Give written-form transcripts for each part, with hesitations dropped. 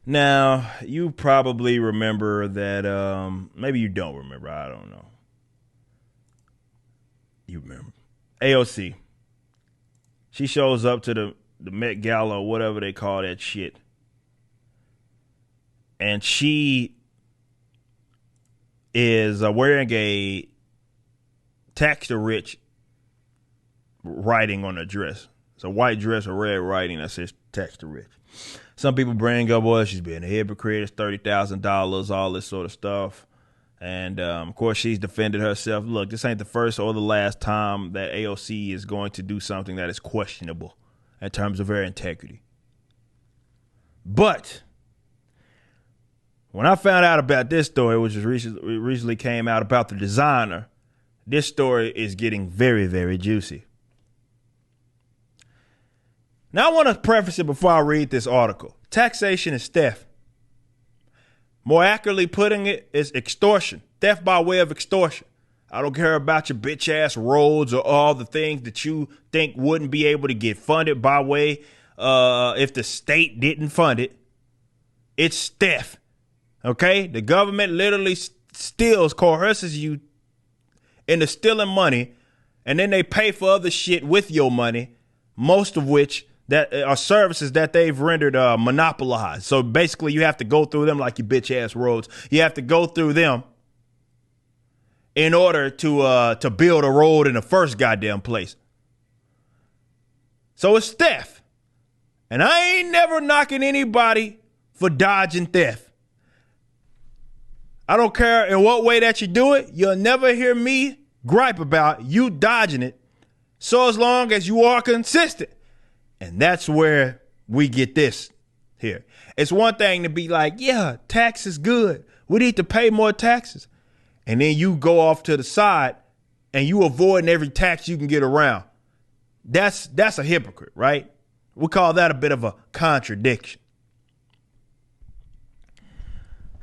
Now, you probably remember that, maybe you don't remember. I don't know. You remember. AOC. She shows up to the Met Gala or whatever they call that shit. And she is wearing a tax the rich writing on her dress. It's a white dress with red writing that says tax the rich. Some people bring up, well, she's being a hypocrite, it's $30,000, all this sort of stuff. And, of course, she's defended herself. Look, this ain't the first or the last time that AOC is going to do something that is questionable in terms of her integrity. But when I found out about this story, which was recently came out about the designer, this story is getting very, very juicy. Now, I want to preface it before I read this article. Taxation is theft. More accurately putting it, is extortion. Theft by way of extortion. I don't care about your bitch ass roads or all the things that you think wouldn't be able to get funded by way if the state didn't fund it. It's theft. Okay? The government literally steals, coerces you into stealing money, and then they pay for other shit with your money, most of which that are services that they've rendered monopolized. So basically you have to go through them like your bitch ass roads. You have to go through them in order to build a road in the first goddamn place. So it's theft. And I ain't never knocking anybody for dodging theft. I don't care in what way that you do it. You'll never hear me gripe about you dodging it. So as long as you are consistent. And that's where we get this here. It's one thing to be like, yeah, tax is good. We need to pay more taxes. And then you go off to the side and you avoiding every tax you can get around. That's a hypocrite, right? We call that a bit of a contradiction.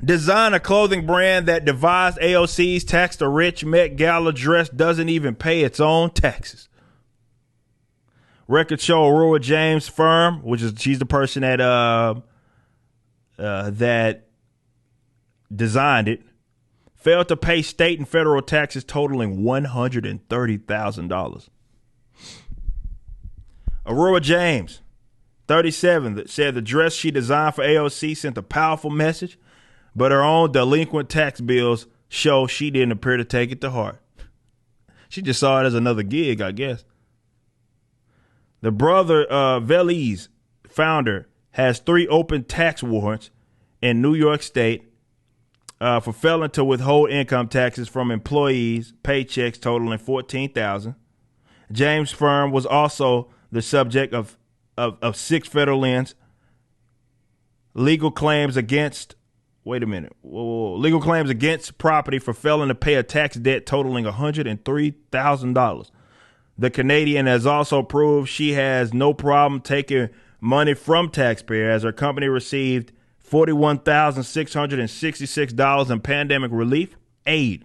Designer clothing brand that devised AOC's tax the rich Met Gala dress doesn't even pay its own taxes. Record show Aurora James' firm, she's the person that that designed it, failed to pay state and federal taxes totaling $130,000. Aurora James, 37, said the dress she designed for AOC sent a powerful message, but her own delinquent tax bills show she didn't appear to take it to heart. She just saw it as another gig, I guess. The brother Veliz, founder, has 3 open tax warrants in New York State for failing to withhold income taxes from employees' paychecks totaling $14,000. James' firm was also the subject of 6 federal legal claims against. Wait a minute. Whoa. Legal claims against property for failing to pay a tax debt totaling $103,000. The Canadian has also proved she has no problem taking money from taxpayers, as her company received $41,666 in pandemic relief aid.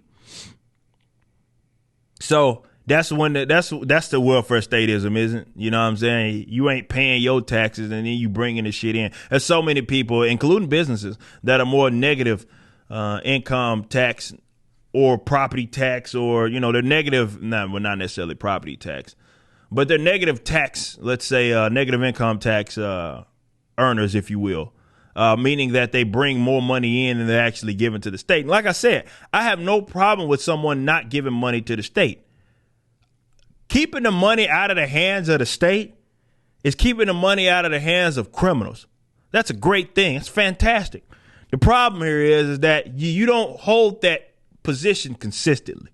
So that's the welfare statism, isn't it? You know what I'm saying? You ain't paying your taxes and then you bringing the shit in. There's so many people, including businesses, that are more negative income tax or property tax, or, they're negative, not necessarily property tax, but they're negative tax, let's say negative income tax earners, if you will, meaning that they bring more money in than they're actually giving to the state. And like I said, I have no problem with someone not giving money to the state. Keeping the money out of the hands of the state is keeping the money out of the hands of criminals. That's a great thing. It's fantastic. The problem here is that you don't hold that position consistently,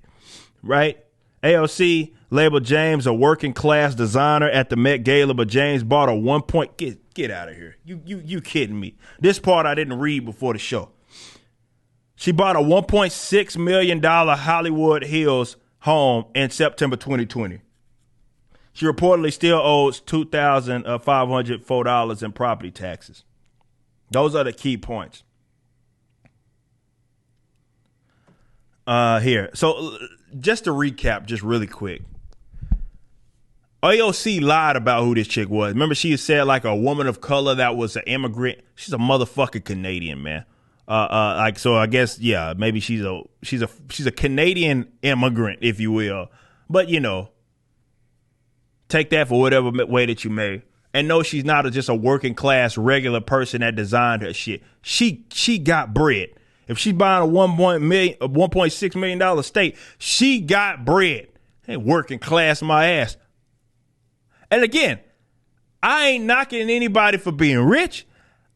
right? AOC labeled James a working class designer at the Met Gala, but James bought a get out of here. You kidding me? This part I didn't read before the show. She bought a $1.6 million Hollywood Hills home in September 2020. She reportedly still owes $2,504 in property taxes. Those are the key points. Here. So just to recap, just really quick. AOC lied about who this chick was. Remember, she said like a woman of color that was an immigrant. She's a motherfucking Canadian, man. So I guess, yeah, maybe she's a Canadian immigrant, if you will. But, take that for whatever way that you may. And no, she's not just a working class regular person that designed her shit. She got bread. If she's buying a $1.6 million estate, she got bread. Hey, working class my ass. And again, I ain't knocking anybody for being rich.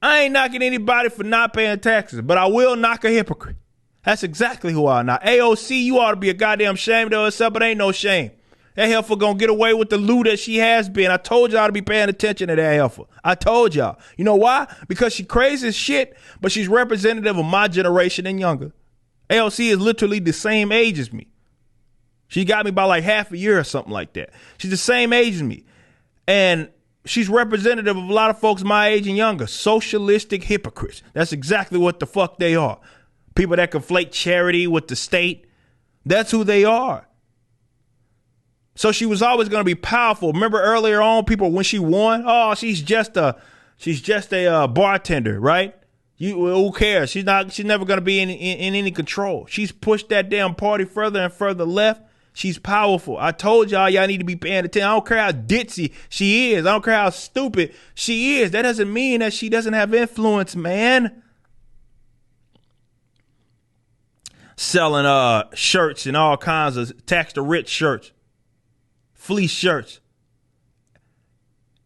I ain't knocking anybody for not paying taxes, but I will knock a hypocrite. That's exactly who I knock. AOC, you ought to be a goddamn ashamed of herself, but ain't no shame. That heifer gonna get away with the loot that she has been. I told y'all to be paying attention to that heifer. I told y'all. You know why? Because she crazy as shit, but she's representative of my generation and younger. AOC is literally the same age as me. She got me by like half a year or something like that. She's the same age as me. And she's representative of a lot of folks my age and younger. Socialistic hypocrites. That's exactly what the fuck they are. People that conflate charity with the state. That's who they are. So she was always going to be powerful. Remember earlier on, people, when she won, oh, she's just a bartender, right? Who cares? She's never going to be in any control. She's pushed that damn party further and further left. She's powerful. I told y'all need to be paying attention. I don't care how ditzy she is. I don't care how stupid she is. That doesn't mean that she doesn't have influence, man. Selling shirts and all kinds of tax the rich shirts. Fleece shirts.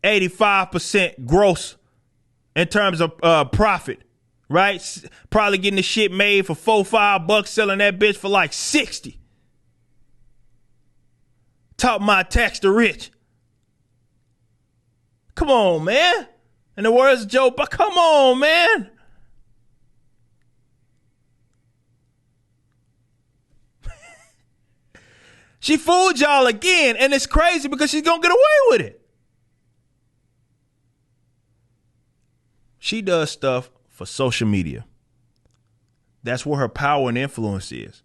85% gross in terms of profit, right? Probably getting the shit made for $4-5, selling that bitch for like 60. Talk my tax the rich. Come on, man. In the words of Joe, but come on, man. She fooled y'all again, and it's crazy because she's going to get away with it. She does stuff for social media. That's where her power and influence is.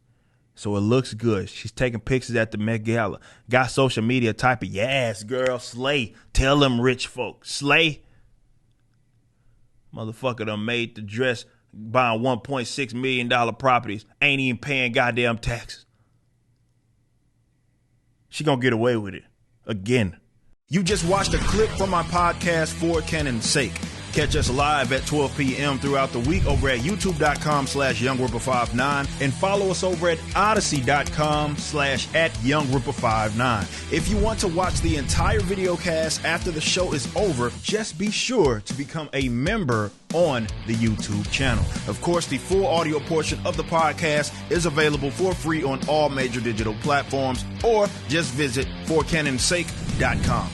So it looks good. She's taking pictures at the Met Gala. Got social media typing, yes, girl, slay. Tell them rich folks, slay. Motherfucker done made the dress buying $1.6 million properties. Ain't even paying goddamn taxes. She gonna get away with it again. You just watched a clip from my podcast, For Canon's Sake. Catch us live at 12 p.m. throughout the week over at youtube.com/YoungRipper59 and follow us over at odyssey.com/@YoungRipper59. If you want to watch the entire video cast after the show is over, just be sure to become a member on the YouTube channel. Of course, the full audio portion of the podcast is available for free on all major digital platforms, or just visit forcanonsake.com.